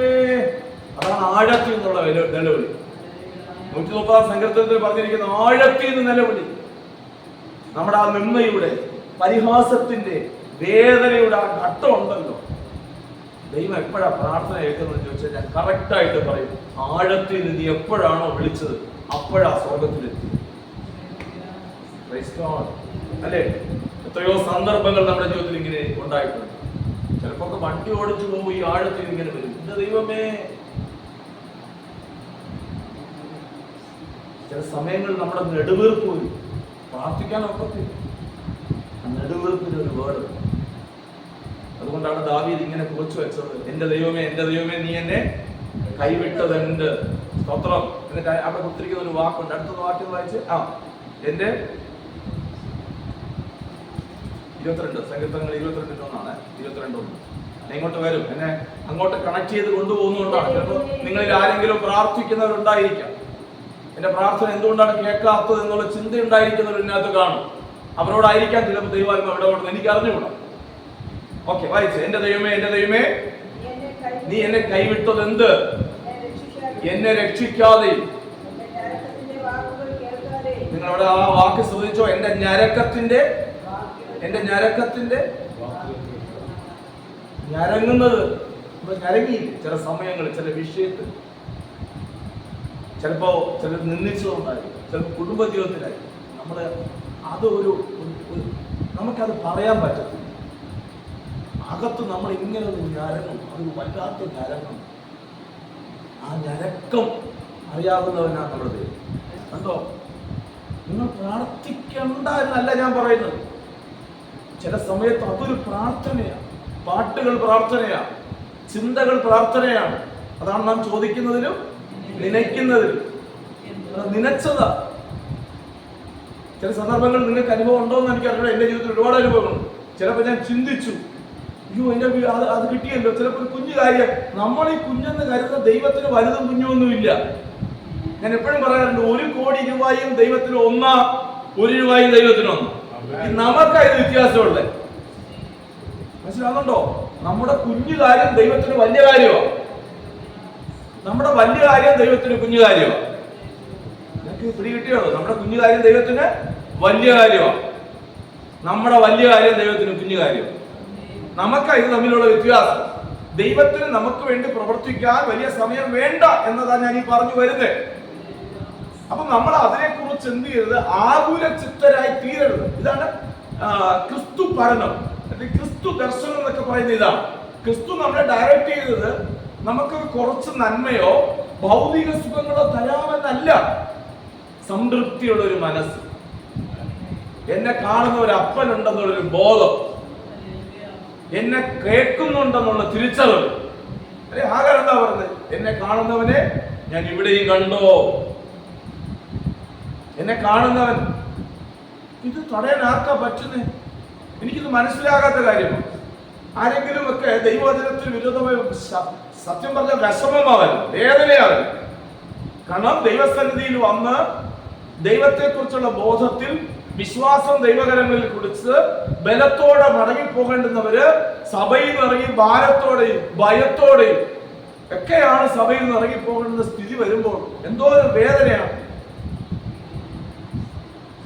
അതാണ് ആഴത്തിൽ നിന്നുള്ള നിലവിളി. 130 സങ്കീർത്തനത്തിൽ പറഞ്ഞിരിക്കുന്ന ആഴത്തിൽ നിന്ന് നിലവിളി. നമ്മുടെ ആ നിന്ദയുടെ, പരിഹാസത്തിന്റെ, വേദനയുടെ ആ ഘട്ടം ഉണ്ടല്ലോ, ദൈവം എപ്പോഴാ പ്രാർത്ഥന കേൾക്കുന്നത് ചോദിച്ചാൽ ഞാൻ കറക്റ്റായിട്ട് പറയും, ആഴത്തിൽ നീ എപ്പോഴാണോ വിളിച്ചത് അപ്പോഴാ സ്വർഗത്തിലെത്തി. അല്ലേ? എത്രയോ സന്ദർഭങ്ങൾ നമ്മുടെ ജീവിതത്തിൽ ഇങ്ങനെ ഉണ്ടായിട്ടുണ്ട്. ചിലപ്പോ വണ്ടി ഓടിച്ചു പോകും, ഈ ആഴത്തിൽ ഇങ്ങനെ വരും, എന്റെ ദൈവമേ. ചില സമയങ്ങളിൽ നമ്മുടെ നെടുവീർപ്പ് വരും, പ്രാർത്ഥിക്കാൻ ഒക്കത്തില്ല. നെടുവീർപ്പിന് ഒരു വേർഡ്. അതുകൊണ്ടാണ് ദാവീദ് ഇങ്ങനെ കുറിച്ചു വെച്ചത്, എന്റെ ദൈവമേ, എന്റെ ദൈവമേ, നീ എന്നെ കൈവിട്ടതെന്ത്. സ്തോത്രം. എന്നിട്ട് അവിടെ കൊടുത്തിരിക്കുന്ന ഒരു വാക്കുണ്ട്, അടുത്തൊന്ന് വാക്യം വായിച്ച്. എന്റെ 22 സങ്കീർത്തനങ്ങൾ 22:1 22:1. ഇങ്ങോട്ട് വരും, എന്നെ അങ്ങോട്ട് കണക്ട് ചെയ്ത് കൊണ്ടുപോകുന്നതുകൊണ്ടാണ്. ചിലപ്പോൾ നിങ്ങളിൽ ആരെങ്കിലും പ്രാർത്ഥിക്കുന്നവരുണ്ടായിരിക്കാം, എന്റെ പ്രാർത്ഥന എന്തുകൊണ്ടാണ് കേൾക്കാത്തത് എന്നുള്ള ചിന്ത ഉണ്ടായിരിക്കുന്നവർ ഇതിനകത്ത് കാണും. അവരോടായിരിക്കാം ചിലപ്പോൾ ദൈവാത്മ ഇവിടെ കൊണ്ടുവന്ന്, എനിക്ക് അറിഞ്ഞുകൂടാ. ഓക്കെ, വായിച്ചു. എന്റെ ദൈവമേ, എന്റെ ദൈവമേ, നീ എന്നെ കൈവിട്ടത് എന്ത്? എന്നെ രക്ഷിക്കാതെ. നിങ്ങളവിടെ ആ വാക്ക് ശ്രദ്ധിച്ചോ? എന്റെ ഞരക്കത്തിന്റെ ഞരങ്ങുന്നത്. ഞരങ്ങി ചില സമയങ്ങളിൽ, ചില വിഷയത്തിൽ, ചിലപ്പോ ചില നിന്ദിച്ചതുണ്ടായിരിക്കും, ചിലപ്പോൾ കുടുംബ ജീവിതത്തിലായിരിക്കും. നമ്മള് അത് നമുക്കത് പറയാൻ പറ്റത്തില്ല. അകത്ത് നമ്മൾ ഇങ്ങനെ ഒരു ഞരങ്ങും, അത് വല്ലാത്ത ഞരങ്ങും. ആ ഞരക്കം അറിയാവുന്നവനാണ് നമ്മുടെ ദൈവം. കണ്ടോ? നിങ്ങൾ പ്രാർത്ഥിക്കണ്ട എന്നല്ല ഞാൻ പറയുന്നത്. ചില സമയത്ത് അതൊരു പ്രാർത്ഥനയാണ്. പാട്ടുകൾ പ്രാർത്ഥനയാണ്, ചിന്തകൾ പ്രാർത്ഥനയാണ്. അതാണ് നാം ചോദിക്കുന്നതിലും നനയ്ക്കുന്നതിലും. നനച്ചതാ. ചില സന്ദർഭങ്ങളിൽ നിങ്ങൾക്ക് അനുഭവം ഉണ്ടോ എന്ന് എനിക്കറിയില്ല. എന്റെ ജീവിതത്തിൽ ഒരുപാട് അനുഭവങ്ങളുണ്ട്. ചിലപ്പോൾ ഞാൻ ചിന്തിച്ചു, അയ്യോ എന്റെ അത് കിട്ടിയല്ലോ. ചിലപ്പോൾ കുഞ്ഞു കാര്യം, നമ്മൾ ഈ കുഞ്ഞെന്ന് കരുതുന്ന ദൈവത്തിന് വലുതും കുഞ്ഞൊന്നുമില്ല. ഞാൻ എപ്പോഴും പറയാറുണ്ട്, 1 കോടി രൂപയും ദൈവത്തിന് ഒന്നാ, 1 രൂപയും ദൈവത്തിന് ഒന്നാ. നമുക്കത് വ്യത്യാസമുള്ളത് മനസ്സിലാകുന്നുണ്ടോ? നമ്മുടെ കുഞ്ഞു കാര്യം ദൈവത്തിന് വലിയ കാര്യമാണ്, നമ്മുടെ വലിയ കാര്യം ദൈവത്തിന് കുഞ്ഞു കാര്യമാണ്. നിങ്ങൾക്ക് പിടികിട്ടിയോ? നമ്മുടെ കുഞ്ഞു കാര്യം ദൈവത്തിന് വലിയ കാര്യമാണ്, നമ്മുടെ വലിയ കാര്യം ദൈവത്തിന് കുഞ്ഞു കാര്യമാണ്. നമുക്കാ ഇത് തമ്മിലുള്ള വ്യത്യാസം. ദൈവത്തിന് നമുക്ക് വേണ്ടി പ്രവർത്തിക്കാൻ വലിയ സമയം വേണ്ട എന്നതാണ് ഞാൻ ഈ പറഞ്ഞു വരുന്നത്. അപ്പൊ നമ്മൾ അതിനെക്കുറിച്ച് എന്ത് ചെയ്യരുത്? ആകുല ചിത്തരായി തീരരുത്. ഇതാണ് ക്രിസ്തു ഭരണം, ക്രിസ്തു ദർശനം എന്നൊക്കെ പറയുന്നത്. ഇതാണ് ക്രിസ്തു നമ്മളെ ഡയറക്റ്റ് ചെയ്തത് നമുക്ക് കുറച്ച് നന്മയോ ഭൗതിക സുഖങ്ങളോ തരാമെന്നല്ല. സംതൃപ്തിയുള്ള ഒരു മനസ്സ്, എന്നെ കാണുന്ന ഒരു അപ്പനുണ്ടെന്നുള്ളൊരു ബോധം, എന്നെ കേൾക്കുന്നുണ്ടെന്നുള്ള തിരിച്ചറിവ്. അല്ലെ? ആകാരം എന്താ പറഞ്ഞത്? എന്നെ കാണുന്നവനെ ഞാൻ ഇവിടെയും കണ്ടോ. എന്നെ കാണുന്നവൻ. ഇത് തടയാൻ ആർക്കാ പറ്റുന്നേ? എനിക്കിത് മനസ്സിലാകാത്ത കാര്യമാണ്. ആരെങ്കിലും ഒക്കെ ദൈവവചനത്തിന് വിരുദ്ധമായി സത്യം പറഞ്ഞ വിഷമമാവൻ, വേദനയാവൻ. കാരണം ദൈവസന്നിധിയിൽ വന്ന് ദൈവത്തെ കുറിച്ചുള്ള ബോധത്തിൽ വിശ്വാസം ദൈവകരങ്ങളിൽ കുറിച്ച് ബലത്തോടെ മടങ്ങിപ്പോകേണ്ടുന്നവര് സഭയിൽ നിന്ന് ഇറങ്ങി ഭാരത്തോടെയും ഭയത്തോടെയും ഒക്കെയാണ് സഭയിൽ നിന്ന് ഇറങ്ങിപ്പോകേണ്ടുന്ന സ്ഥിതി വരുമ്പോൾ എന്തോ ഒരു വേദനയാണ്.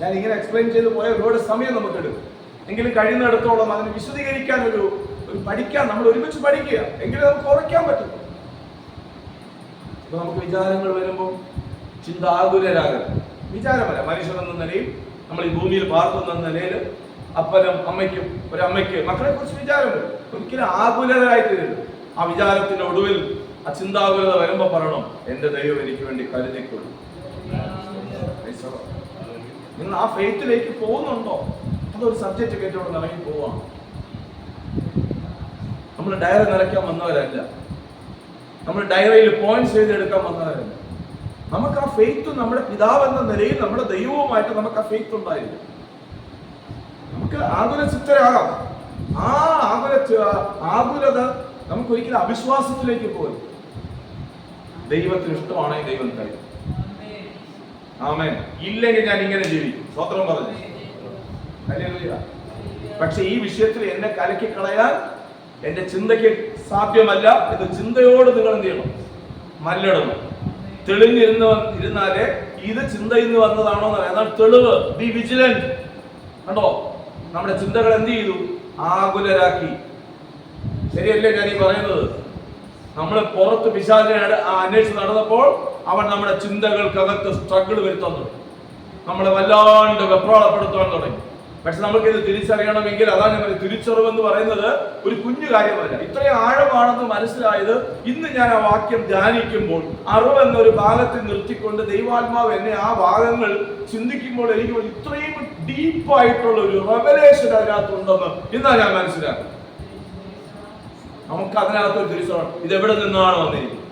ഞാൻ ഇങ്ങനെ എക്സ്പ്ലെയിൻ ചെയ്ത് പോയ ഒരുപാട് സമയം നമുക്ക് എടുക്കും. എങ്കിലും കഴിയുന്നിടത്തോളം അതിന് വിശദീകരിക്കാൻ ഒരു പഠിക്കാൻ, നമ്മൾ ഒരുമിച്ച് പഠിക്കുക, എങ്കിലും നമുക്ക് ഉറയ്ക്കാൻ പറ്റും. ഇപ്പൊ നമുക്ക് വിചാരങ്ങൾ വരുമ്പോൾ ചിന്താകുലരാകരുത്. വിചാരമല്ല, മനുഷ്യനെന്ന നിലയിൽ, നമ്മൾ ഈ ഭൂമിയിൽ പാർക്കുന്ന നിലയിൽ അപ്പനും അമ്മയ്ക്കും ഒരമ്മയ്ക്ക് മക്കളെ കുറിച്ച് വിചാരം വരും. ഒരിക്കലും ആകുലരായി തീരരുത്. ആ വിചാരത്തിന്റെ ഒടുവിൽ ആ ചിന്താകുലത വരുമ്പോ പറയണം, എന്റെ ദൈവം എനിക്ക് വേണ്ടി കരുതിക്കൊള്ളു. നിങ്ങൾ ആ ഫെയ്ത്തിലേക്ക് പോകുന്നുണ്ടോ? അതൊരു സബ്ജക്റ്റ് കേട്ടോടെ നിറങ്ങി പോവാണ്. നമ്മൾ ഡയറി നിറയ്ക്കാൻ വന്നവരല്ല, നമ്മൾ ഡയറിയിൽ പോയിന്റ്സ് എഴുതിയെടുക്കാൻ വന്നവരല്ല. നമുക്ക് ആ ഫെയ്ത്ത് നമ്മുടെ പിതാവ് എന്ന നിലയിൽ നമ്മുടെ ദൈവവുമായിട്ട് നമുക്ക് ആ ഫെയ്ത്ത് ഉണ്ടായിരിക്കും. നമുക്ക് ആകുല ചിത്തരാകാം. ആ ആകുലത നമുക്ക് ഒരിക്കലും അവിശ്വാസത്തിലേക്ക് പോലും. ദൈവത്തിന് ഇഷ്ടമാണെങ്കിൽ ദൈവം തരും. ആമേൻ. ഇല്ലെങ്കിൽ ഞാൻ ഇങ്ങനെ ജീവിക്കും. സ്വത്രം പറഞ്ഞു. പക്ഷെ ഈ വിഷയത്തിൽ എന്നെ കലക്കി കളയാൻ എന്റെ ചിന്തയ്ക്ക് സാധ്യമല്ല. ഇത് ചിന്തയോട് നിങ്ങൾ എന്ത് ചെയ്യണം? മല്ലിടണം. തെളിഞ്ഞിരുന്നാലേ ഇത് ചിന്തയിൽ നിന്ന് വന്നതാണോ എന്ന് എന്നാൽ തെളിവ്. B vigilant. കണ്ടോ? നമ്മുടെ ചിന്തകൾ എന്ത് ചെയ്തു? ആകുലരാക്കി. ശരിയല്ലേ ഞാൻ ഈ പറയുന്നത്? നമ്മൾ പുറത്ത് പിശാചിനെ അന്വേഷിച്ച് നടന്നപ്പോൾ അവൻ നമ്മുടെ ചിന്തകൾക്കകത്ത് സ്ട്രഗിൾ വരുത്താൻ തുടങ്ങി, നമ്മളെ വല്ലാണ്ട് വെപ്രാളപ്പെടുത്താൻ തുടങ്ങി. പക്ഷെ നമുക്ക് ഇത് തിരിച്ചറിയണമെങ്കിൽ, അതാണ് ഞാൻ തിരിച്ചറിവ് എന്ന് പറയുന്നത് ഒരു കുഞ്ഞു കാര്യമല്ല. ഇത്രയും ആഴമാണെന്ന് മനസ്സിലായത് ഇന്ന് ഞാൻ ആ വാക്യം ധ്യാനിക്കുമ്പോൾ, അറിവ് എന്നൊരു ഭാഗത്തിൽ നിർത്തിക്കൊണ്ട് ദൈവാത്മാവ് എന്നെ ആ ഭാഗങ്ങൾ ചിന്തിക്കുമ്പോൾ എനിക്ക് ഇത്രയും ഡീപ്പായിട്ടുള്ള ഒരു റെവലേഷൻ അതിനകത്തുണ്ടെന്ന് ഇന്നാണ് ഞാൻ മനസ്സിലാക്കുന്നത്. നമുക്ക് അതിനകത്തൊരു തിരിച്ചറിവ്, ഇതെവിടെ നിന്നാണ് വന്നിരിക്കുന്നത്.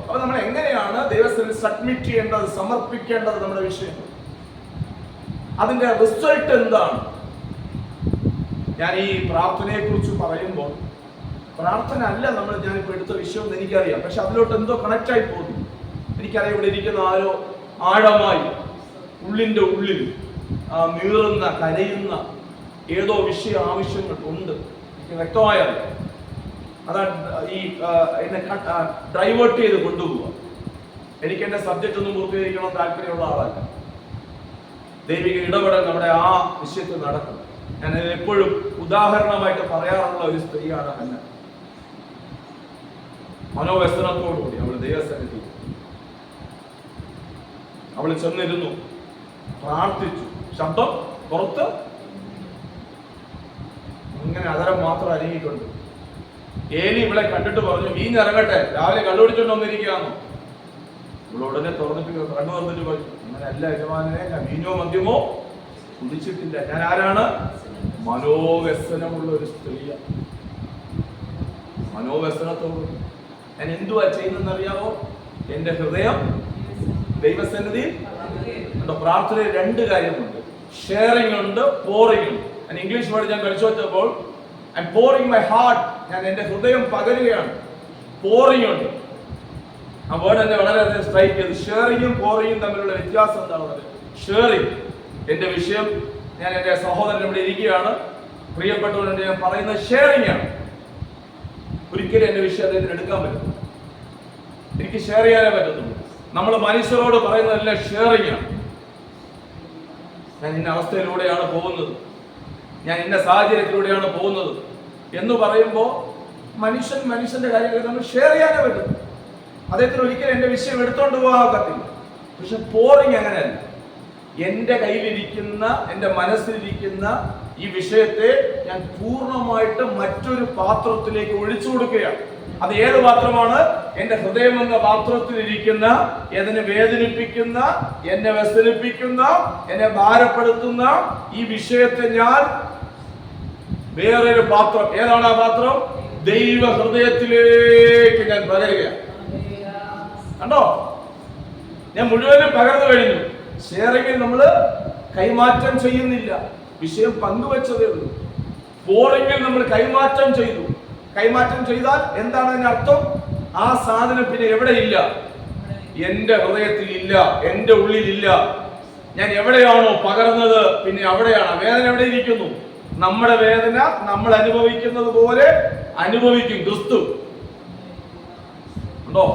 അപ്പൊ നമ്മൾ എങ്ങനെയാണ് ദൈവത്തിന് സബ്മിറ്റ് ചെയ്യേണ്ടത്, സമർപ്പിക്കേണ്ടത് നമ്മുടെ വിഷയം, അതിന്റെ റിസൾട്ട് എന്താണ്? ഞാൻ ഈ പ്രാർത്ഥനയെ കുറിച്ച് പറയുമ്പോൾ, പ്രാർത്ഥന അല്ല ഞാനിപ്പോ എടുത്ത വിഷയം എന്ന് എനിക്കറിയാം, പക്ഷെ അതിലോട്ട് എന്തോ കണക്ട് ആയി പോകുന്നു. എനിക്കറിയാം ഇവിടെ ഇരിക്കുന്ന ആരോ ആഴമായി ഉള്ളിന്റെ ഉള്ളിൽ നീറുന്ന, കരയുന്ന ഏതോ വിഷയ ആവശ്യങ്ങൾ ഉണ്ട്. എനിക്ക് വ്യക്തമായി അറിയാം. അതാ ഈ എന്നെ ഡൈവേർട്ട് ചെയ്ത് കൊണ്ടുപോവുക. എനിക്ക് എന്റെ സബ്ജക്റ്റ് ഒന്നും പൂർത്തീകരിക്കണം താല്പര്യമുള്ള ആളല്ല. ദൈവിക ഇടപെടൽ നമ്മുടെ ആ വിഷയത്തിൽ നടക്കും. ഞാൻ എപ്പോഴും ഉദാഹരണമായിട്ട് പറയാറുള്ള ഒരു സ്ത്രീയാണ് ഹന്ന. മനോവ്യസനത്തോടുകൂടി അവൾ ദൈവസന്നിധി അവൾ ചെന്നിരുന്നു, പ്രാർത്ഥിച്ചു. ശബ്ദം പുറത്ത് ഇങ്ങനെ അതരം മാത്രം അനങ്ങിക്കൊണ്ട്. ഏലി ഇവളെ കണ്ടിട്ട് പറഞ്ഞു, വീഞ്ഞിറങ്ങട്ടെ, രാവിലെ കണ്ടുപിടിച്ചോണ്ട് വന്നിരിക്കുകയാണോ? ഇവിടെ ഉടനെ തുറന്നിട്ട് കണ്ണു തുറന്നിട്ട് പറഞ്ഞു, അങ്ങനെയല്ല യജമാനെ, ഞാൻ വീഞ്ഞോ മദ്യമോ കുടിച്ചിട്ടില്ല. ഞാൻ ആരാണ്? മനോവ്യസനമുള്ള ഒരു സ്ത്രീയാണ്. മനോവ്യസനത്തോട് ഞാൻ എന്തുവാ ചെയ്യുന്നറിയാമോ? എന്റെ ഹൃദയം ദൈവസന്നിധി. പ്രാർത്ഥനയിൽ രണ്ട് കാര്യമുണ്ട്, ഷെയറിംഗ് ഉണ്ട്, പോറിംഗ് ഉണ്ട്. ഞാൻ ഇംഗ്ലീഷ് വേർഡ് ഞാൻ പരിശോധിച്ചപ്പോൾ ഐ പോറിംഗ് മൈ ഹാർട്ട്, ഞാൻ എന്റെ ഹൃദയം പകരുകയാണ്. പോറിംഗ് ഉണ്ട്, ആ വേർഡ് എന്നെ വളരെയധികം സ്ട്രൈക്ക് ചെയ്തു. ഷെയറിങ്ങും പോറിങ്ങും തമ്മിലുള്ള വ്യത്യാസം എന്താണുള്ളത്? ഷെയറിംഗ്, എന്റെ വിഷയം, ഞാൻ എന്റെ സഹോദരൻ ഇവിടെ ഇരിക്കുകയാണ്, പ്രിയപ്പെട്ടവരുടെ ഞാൻ പറയുന്നത് ഷെയറിംഗ് ആണ്. ഒരിക്കലും എന്റെ വിഷയം അദ്ദേഹത്തിന് എടുക്കാൻ പറ്റും, എനിക്ക് ഷെയർ ചെയ്യാനേ പറ്റത്തുള്ളൂ. നമ്മൾ മനുഷ്യരോട് പറയുന്നതെല്ലാം ഷെയറിംഗ് ആണ്. ഞാൻ ഇന്ന അവസ്ഥയിലൂടെയാണ് പോകുന്നത്, ഞാൻ ഇന്ന സാഹചര്യത്തിലൂടെയാണ് പോകുന്നത് എന്ന് പറയുമ്പോൾ മനുഷ്യന്റെ കാര്യങ്ങൾ നമ്മൾ ഷെയർ ചെയ്യാനേ പറ്റും. അദ്ദേഹത്തിന് ഒരിക്കലും എന്റെ വിഷയം എടുത്തോണ്ട് പോകാൻ ഒക്കത്തില്ല. പക്ഷെ പോറിങ് അങ്ങനെയല്ല. എന്റെ കയ്യിലിരിക്കുന്ന, എന്റെ മനസ്സിലിരിക്കുന്ന ഈ വിഷയത്തെ ഞാൻ പൂർണ്ണമായിട്ട് മറ്റൊരു പാത്രത്തിലേക്ക് ഒഴിച്ചു കൊടുക്കുകയാണ്. അത് ഏത് പാത്രമാണ്? എന്റെ ഹൃദയം എന്ന പാത്രത്തിലിരിക്കുന്ന, എന്നെ വേദനിപ്പിക്കുന്ന, എന്നെ വ്യസനിപ്പിക്കുന്ന, എന്നെ ഭാരപ്പെടുത്തുന്ന ഈ വിഷയത്തെ ഞാൻ വേറൊരു പാത്രം, ഏതാണ് ആ പാത്രം? ദൈവ ഹൃദയത്തിലേക്ക് ഞാൻ പകരുകയാണ്. കണ്ടോ, ഞാൻ മുഴുവനും പകർന്നു കഴിഞ്ഞു. ഷെയറിംഗിൽ നമ്മൾ കൈമാറ്റം ചെയ്യുന്നില്ല, വിഷയം പങ്കുവെച്ചതേ ഉള്ളൂ. പോറിംഗിൽ നമ്മൾ കൈമാറ്റം ചെയ്തു. കൈമാറ്റം ചെയ്താൽ എന്താണ് അതിന്റെ അർത്ഥം? ആ സാധനം പിന്നെ എവിടെ ഇല്ല? എന്റെ ഹൃദയത്തിൽ ഇല്ല, എന്റെ ഉള്ളിലില്ല. ഞാൻ എവിടെയാണോ പകർന്നത് പിന്നെ അവിടെയാണ്. വേദന എവിടെ ഇരിക്കുന്നു? നമ്മുടെ വേദന നമ്മൾ അനുഭവിക്കുന്നത് പോലെ അനുഭവിക്കും ക്രിസ്തു. ഉണ്ടോ?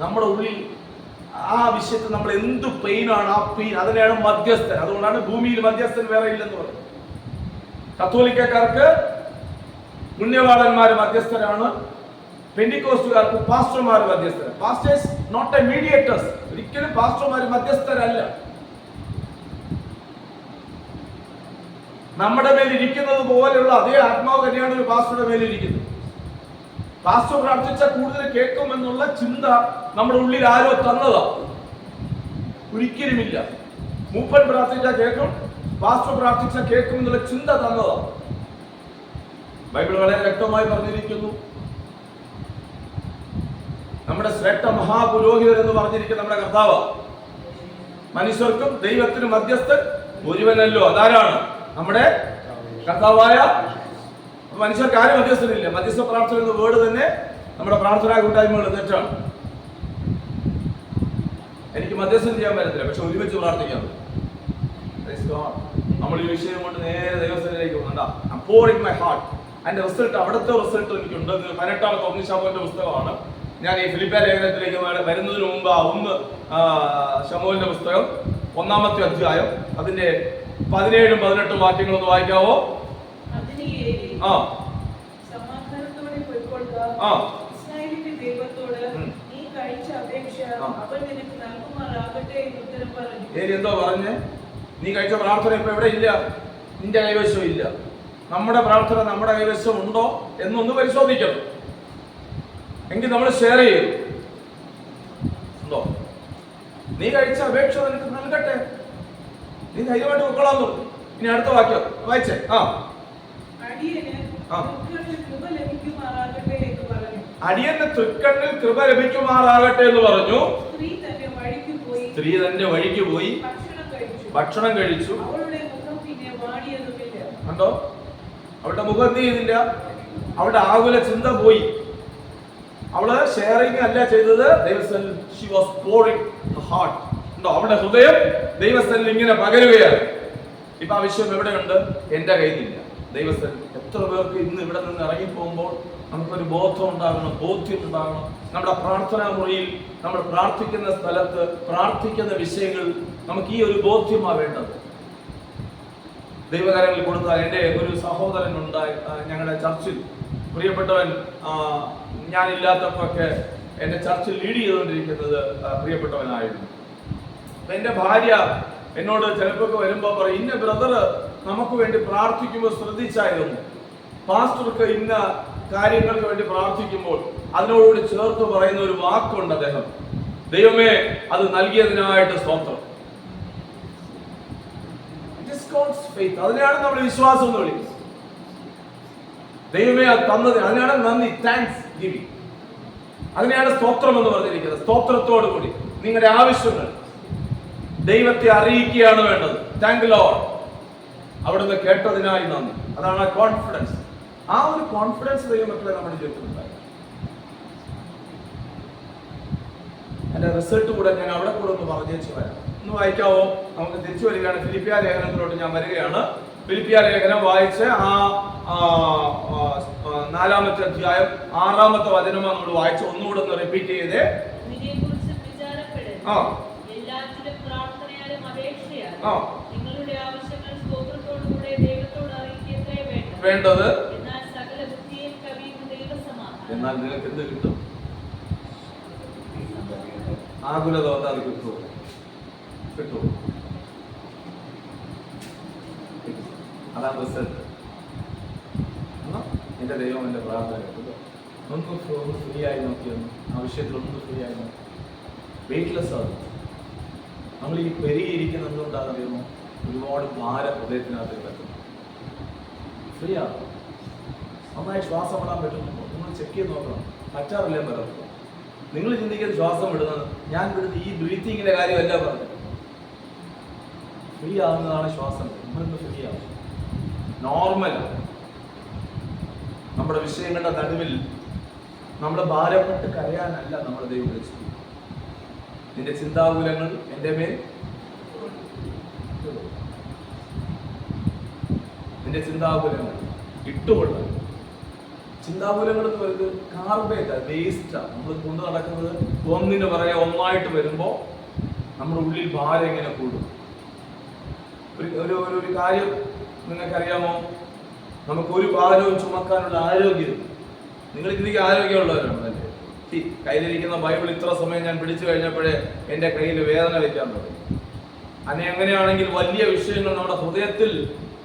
നമ്മുടെ ഉള്ളിൽ ആ വിഷയത്തിൽ നമ്മൾ എന്ത് പെയിനാണ്, ആ പെയിൻ, അതിനെയാണ് മധ്യസ്ഥൻ. അതുകൊണ്ടാണ് ഭൂമിയിൽ മധ്യസ്ഥൻ വേറെ ഇല്ലെന്ന് പറയുന്നത്. കത്തോലിക്കക്കാർക്ക് പുണ്യവാളന്മാർ മധ്യസ്ഥരാണ്, പെന്തിക്കോസ്റ്റുകാർക്ക് പാസ്റ്റർമാർ മധ്യസ്ഥരാണ്. Pastors not a mediators. ഒരിക്കലും പാസ്റ്റർമാർ മധ്യസ്ഥരല്ല. നമ്മുടെ മേൽ ഇരിക്കുന്നത് പോലെയുള്ള അതേ ആത്മാവ് തന്നെയാണ് ഒരു പാസ്റ്ററുടെ മേലിരിക്കുന്നത്. പാസ്റ്റർ പ്രാർത്ഥിച്ച കൂടുതൽ കേൾക്കുമെന്നുള്ള ചിന്ത നമ്മുടെ ഉള്ളിൽ ആരോ തന്നതാ, ഒരിക്കലുമില്ല. മൂപ്പൻ പ്രാർത്ഥിച്ച കേൾക്കും, പാസ്റ്റർ പ്രാർത്ഥിച്ച കേൾക്കും എന്നുള്ള ചിന്ത തന്നതാ. ബൈബിൾ വളരെ വ്യക്തമായി പറഞ്ഞിരിക്കുന്നു. നമ്മുടെ ശ്രേഷ്ഠ മഹാപുരോഹിതർ എന്ന് പറഞ്ഞിരിക്കുന്ന നമ്മുടെ കർത്താവ്. മനുഷ്യർക്കും ദൈവത്തിനും മധ്യസ്ഥൻ ഒരുവനല്ലോ. അതാരാണ്? നമ്മുടെ കർത്താവായ. മനുഷ്യർക്ക് ആരും മധ്യസ്ഥനില്ല. മധ്യസ്ഥ പ്രാർത്ഥന എന്ന വേർഡ് തന്നെ നമ്മുടെ പ്രാർത്ഥനാ കൂട്ടായ്മകൾ തെറ്റാണ്. എനിക്ക് മധ്യസ്ഥം ചെയ്യാൻ പറ്റത്തില്ല, പക്ഷെ ഒരുമിച്ച് പ്രാർത്ഥിക്കാൻ പറ്റും. നമ്മൾ ഈ വിഷയം കൊണ്ട് നേരെ ദൈവസ്ഥനിലേക്ക് പോകുന്നുണ്ടാ. pouring my heart. അതിന്റെ റിസൾട്ട്, അവിടുത്തെ റിസൾട്ട് എനിക്കുണ്ട്. 18ാമത്തെ ശമൂവേലിന്റെ പുസ്തകമാണ്. ഞാൻ ഈ ഫിലിപ്പിയ ലേഖനത്തിലേക്ക് വരുന്നതിന് മുമ്പ് 1 ശമൂവേലിന്റെ പുസ്തകം 1-ാമത്തെ അധ്യായം അതിന്റെ 17ഉം 18ഉം വാക്യങ്ങളൊന്ന് വായിക്കാവോ? എന്തോ പറഞ്ഞേ? നീ കഴിച്ച പ്രാർത്ഥന ഇപ്പൊ എവിടെ ഇല്ല, നിന്റെ കൈവശം ഇല്ല. നമ്മുടെ പ്രാർത്ഥന നമ്മുടെ കൈവശം ഉണ്ടോ എന്നൊന്ന് പരിശോധിക്കണം. എങ്കിൽ നമ്മൾ ഷെയർ ചെയ്യും. ഉണ്ടോ? നീ കഴിച്ച അപേക്ഷ നിനക്ക് നൽകട്ടെ, നീ ധൈര്യമായിട്ട് പൊക്കോളാൻ തോന്നി. ഇനി അടുത്ത വാക്യം വായിച്ചേ. അടിയന്റെ തൃക്കണ്ണിൽ കൃപ ലഭിക്കുമാറാകട്ടെ എന്ന് പറഞ്ഞു. സ്ത്രീ തന്റെ വഴിക്ക് പോയി ഭക്ഷണം കഴിച്ചു. കണ്ടോ? അവളുടെ മുഖം എന്ത് ചെയ്തില്ല? അവളുടെ ആകുല ചിന്ത പോയി. അവള് ഷെയറിംഗ് അല്ല ചെയ്തത്, അവളുടെ ഹൃദയം ദൈവസ്ഥലിൽ ഇങ്ങനെ പകരുകയാണ്. ഇപ്പൊ ആവശ്യം എവിടെയുണ്ട്? എന്റെ കയ്യിലില്ല. ദൈവസ്ഥൽ എത്ര പേർക്ക് ഇന്ന് ഇവിടെ നിന്ന് ഇറങ്ങിപ്പോകുമ്പോൾ നമുക്കൊരു ബോധം ഉണ്ടാകണം, ബോധ്യം ഉണ്ടാകണം. നമ്മുടെ പ്രാർത്ഥനാ മുറിയിൽ, നമ്മൾ പ്രാർത്ഥിക്കുന്ന സ്ഥലത്ത്, പ്രാർത്ഥിക്കുന്ന വിഷയങ്ങൾ നമുക്ക് ഈ ഒരു ബോധ്യമാണ് വേണ്ടത്. ദൈവകാര്യങ്ങളിൽ കൊടുത്താൽ എൻ്റെ ഒരു സഹോദരൻ ഉണ്ടായി ഞങ്ങളുടെ ചർച്ചിൽ, പ്രിയപ്പെട്ടവൻ, ഞാനില്ലാത്തപ്പോഴൊക്കെ എന്റെ ചർച്ചിൽ ലീഡ് ചെയ്തുകൊണ്ടിരിക്കുന്നത് പ്രിയപ്പെട്ടവനായിരുന്നു. എന്റെ ഭാര്യ എന്നോട് ചിലപ്പോൾ വരുമ്പോൾ പറയും, ഇന്ന ബ്രദർ നമുക്ക് വേണ്ടി പ്രാർത്ഥിക്കുമ്പോൾ ശ്രദ്ധിച്ചായിരുന്നു, പാസ്റ്റർക്ക് ഇന്ന കാര്യങ്ങൾക്ക് വേണ്ടി പ്രാർത്ഥിക്കുമ്പോൾ അതിനോട് ചേർത്ത് പറയുന്ന ഒരു വാക്കുണ്ട് അദ്ദേഹം, ദൈവമേ അത് നൽകിയതിനായിട്ട് സ്തോത്രം. അതിനെയാണ് നമ്മൾ വിശ്വാസം എന്ന് വിളിക്കുന്നത്. ദൈവമേ അത് തന്നത്, അതിനാണ് നന്ദി, താങ്ക്സ് ഗിവിംഗ്. അതിനെയാണ് സ്തോത്രം എന്ന് പറഞ്ഞിരിക്കുന്നത്. സ്തോത്രത്തോടു കൂടി നിങ്ങളുടെ ആവശ്യങ്ങൾ ദൈവത്തെ അറിയിക്കുകയാണ് വേണ്ടത്. താങ്ക് ലോർഡ്, അവിടുന്ന് കേട്ടതിനായി നന്ദി. അതാണ് ആ കോൺഫിഡൻസ്. ആ ഒരു കോൺഫിഡൻസ് ദൈവമക്കളെ നമ്മുടെ ജീവിതത്തിൽ ഉണ്ടായി. എന്റെ റിസൾട്ട് കൂടെ ഞാൻ അവിടെ കൂടെ ഒന്ന് പറഞ്ഞേച്ചു വരാം. ഒന്ന് വായിക്കാവോ? നമുക്ക് തിരിച്ചു വരികയാണ്. ഫിലിപ്പിയ ലേഖനത്തിലോട്ട് ഞാൻ വരികയാണ്. ഫിലിപ്പിയ ലേഖനം വായിച്ച് ആ 4-ാമത്തെ അധ്യായം 6-ാമത്തെ വചനമാണ് നമ്മൾ വായിച്ച്. ഒന്നുകൂടെ ഒന്ന് റിപ്പീറ്റ് ചെയ്തേ. വേണ്ടത് എന്നാൽ നിങ്ങൾക്ക് എന്ത് കിട്ടും? ആകുലത വന്നാൽ കിട്ടുമോ? കിട്ടുമോ? അതാണ് റിസൾട്ട്. എന്റെ ദൈവം എന്റെ പ്രാർത്ഥന കേട്ടോ. ഒന്ന് ഫ്രീ ആയി നോക്കിയൊന്ന് ആ വിഷയത്തിൽ ഒന്ന് ഫ്രീ ആയി നോക്കി. വെയിറ്റ്ലെസ് ആണ് നമ്മൾ ഈ പെരുകിയിരിക്കുന്ന. എന്തുകൊണ്ടാണ് അറിയുമോ? ഒരുപാട് ഭാരം ഹൃദയത്തിനകത്ത് കിടക്കുന്നു. ഫ്രീ ആണ്. നന്നായി ശ്വാസം വിടാൻ പറ്റുന്നുണ്ടോ? നിങ്ങൾ ചെക്ക് ചെയ്ത് നോക്കണം. പറ്റാറില്ലേ പലർക്കും? നിങ്ങൾ ചിന്തിക്കുന്ന ശ്വാസം വിടുന്നത്, ഞാൻ വിടുന്ന ഈ ബ്രീത്തിങ്ങിന്റെ കാര്യമല്ല പറഞ്ഞത്. ഫ്രീ ആവുന്നതാണ് ശ്വാസം. നിങ്ങളൊന്ന് ഫ്രീ ആവും. നോർമലാണ്. നമ്മുടെ വിഷയങ്ങളുടെ നടുവിൽ നമ്മുടെ ഭാരപ്പെട്ട് കരയാനല്ല നമ്മുടെ ദൈവം വിളിച്ചത്. നിന്റെ ചിന്താകുലങ്ങൾ എൻ്റെ മേൽ, നിന്റെ ചിന്താകുലങ്ങൾ ഇട്ടുകൊള്ളുക. ചിന്താകുലങ്ങൾ എന്ന് പറയുന്നത് കാർബേറ്റാണ്, വേസ്റ്റാണ്. നമ്മൾ കൊണ്ടു നടക്കുന്നത് ഒന്നിന് പറയാ ഒന്നായിട്ട് വരുമ്പോൾ നമ്മുടെ ഉള്ളിൽ ഭാരം ഇങ്ങനെ കൂടും. ഒരു കാര്യം നിങ്ങൾക്കറിയാമോ? നമുക്ക് ഒരു ഭാരവും ചുമക്കാനുള്ള ആരോഗ്യം. നിങ്ങൾ ഇതിലേക്ക് ആരോഗ്യമുള്ളവരാണ് അല്ലേ? കയ്യിലിരിക്കുന്ന ബൈബിൾ ഇത്ര സമയം ഞാൻ പിടിച്ചു കഴിഞ്ഞപ്പോഴേ എൻ്റെ കയ്യിൽ വേദന വയ്ക്കാൻ തുടങ്ങി. അങ്ങനെയാണെങ്കിൽ വലിയ വിഷയങ്ങൾ നമ്മുടെ ഹൃദയത്തിൽ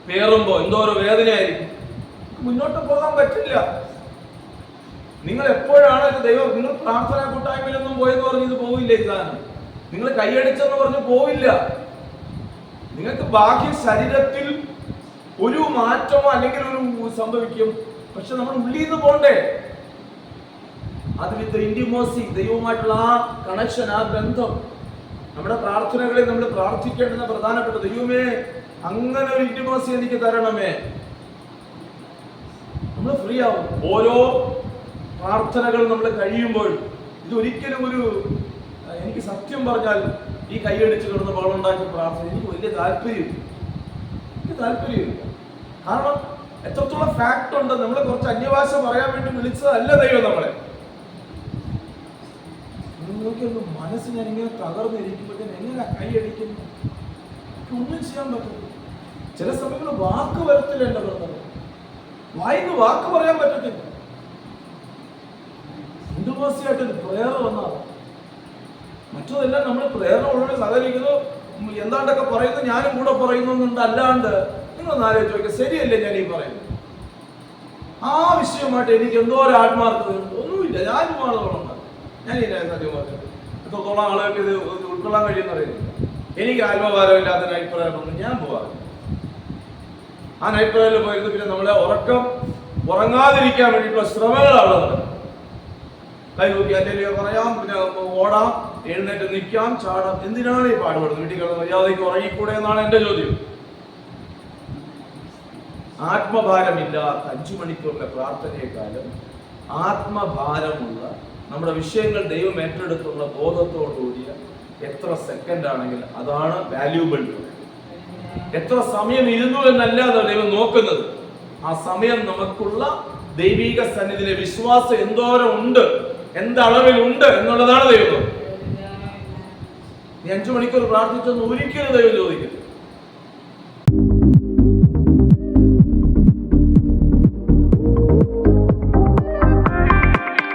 പേറുമ്പോൾ എന്തോരോ വേദനയായിരിക്കും. മുന്നോട്ട് പോകാൻ പറ്റില്ല. നിങ്ങൾ എപ്പോഴാണ് ദൈവം, നിങ്ങൾ പ്രാർത്ഥനാ കൂട്ടായ്മയിലൊന്നും പോയെന്ന് പറഞ്ഞ് ഇത് പോവില്ല. ഇതാണ് നിങ്ങൾ കൈയടിച്ചെന്ന് പറഞ്ഞ് പോവില്ല. നിങ്ങൾക്ക് ബാഹ്യ ശരീരത്തിൽ ഒരു മാറ്റമോ അല്ലെങ്കിൽ ഒരു സംഭവിക്കും. പക്ഷെ നമ്മൾ ഉള്ളിൽ നിന്ന് പോണ്ടേ? അത് വിത്ത് ഇന്റിമസി, ദൈവവുമായിട്ടുള്ള ആ കണക്ഷൻ, ആ ബന്ധം. നമ്മുടെ പ്രാർത്ഥനകളിൽ നമ്മൾ പ്രാർത്ഥിക്കേണ്ടുന്ന പ്രധാനപ്പെട്ട, ദൈവമേ അങ്ങനെ ഒരു ഇന്റിമസി എനിക്ക് തരണമേ. നമ്മൾ ഫ്രീ ആവും. ഓരോ പ്രാർത്ഥനകൾ നമ്മൾ കഴിയുമ്പോൾ ഇതൊരിക്കലും എനിക്ക് സത്യം പറഞ്ഞാൽ ഈ കൈയടിച്ച് കിടന്ന് ബഹളുണ്ടാക്കിയ പ്രാർത്ഥന എനിക്ക് വലിയ താല്പര്യമില്ല. കാരണം എത്രത്തോളം ഫാക്ട് ഉണ്ട്. നമ്മളെ കുറച്ച് അന്യഭാഷ പറയാൻ വേണ്ടി വിളിച്ചതല്ല ദൈവം നമ്മളെ. നിങ്ങൾക്കൊന്ന് മനസ്സ് ഞാൻ ഇങ്ങനെ തകർന്നിരിക്കുമ്പോഴത്തേന് എങ്ങനെ കൈയടിക്കുന്നു? ഒന്നും ചെയ്യാൻ പറ്റില്ല. ചില സമയങ്ങളിൽ വാക്ക് വരത്തില്ല. എന്റെ ബ്രദർ വായിന്ന് വാക്ക് പറയാൻ പറ്റത്തില്ല. ഇന്റർവേഴ്സിയായിട്ട് പ്രേയർ വന്നാൽ മറ്റതെല്ലാം നമ്മൾ പ്രേരണയോടെ സഹകരിക്കുന്നു, എന്താണ്ടൊക്കെ പറയുന്നു, ഞാനും കൂടെ പറയുന്നുണ്ട്. അല്ലാണ്ട് നിങ്ങൾ ആലോചിച്ച് നോക്കുക, ശരിയല്ലേ ഞാൻ ഈ പറയുന്നത്? ആവശ്യമായിട്ട് എനിക്ക് എന്തോ ഒരു ആത്മാർത്ഥതയുണ്ട്. ഒന്നുമില്ല, ഞാനും ആളുകളുണ്ട്. ഞാൻ ഈ സത്യം പറഞ്ഞത് എത്രത്തോളം ആളുകൾക്ക് ഇത് ഉൾക്കൊള്ളാൻ കഴിയുമെന്ന് അറിയുന്നില്ല. എനിക്ക് ആത്മഭാരമില്ലാത്ത നൈറ്റ് പ്രയറിനൊന്നും ഞാൻ പോകാറില്ല. ആ നൈറ്റ് പ്രയറിൽ പോയിരുന്നു പിന്നെ നമ്മളെ ഉറങ്ങാതിരിക്കാൻ വേണ്ടിയിട്ടുള്ള ശ്രമങ്ങളാണ് നടക്കുന്നത്. കൈകൂപ്പി അല്ലെങ്കിൽ പറയാം, പിന്നെ ഓടാം, എഴുന്നേറ്റ് നിൽക്കാം, ചാടാം. എന്തിനാണ് ഈ പാടുപെടുന്നത്? വീട്ടിൽ കിടന്ന് മര്യാദയ്ക്ക് ഉറങ്ങിക്കൂടെ എന്നാണ് എന്റെ ചോദ്യം. ആത്മഭാരമില്ലാത്ത 5 മണിക്കൂറിലെ പ്രാർത്ഥനയെക്കാളും ആത്മഭാരമുള്ള നമ്മുടെ വിഷയങ്ങൾ ദൈവം ഏറ്റെടുത്തുള്ള ബോധത്തോടുകൂടിയ എത്ര സെക്കൻഡ് ആണെങ്കിൽ അതാണ് വാല്യൂബിൾ. എത്ര സമയം ഇരുന്നു എന്നല്ലാതെ ദൈവം നോക്കുന്നത്, ആ സമയം നമുക്കുള്ള ദൈവിക സന്നിധിയിലെ വിശ്വാസം എന്തോരം ഉണ്ട്, എന്തളവിലുണ്ട് എന്നുള്ളതാണ് ദൈവം. നീ 5 മണിക്കൂർ പ്രാർത്ഥിച്ചൊന്നും ഒരിക്കലും ദൈവം ചോദിക്കുന്നത്.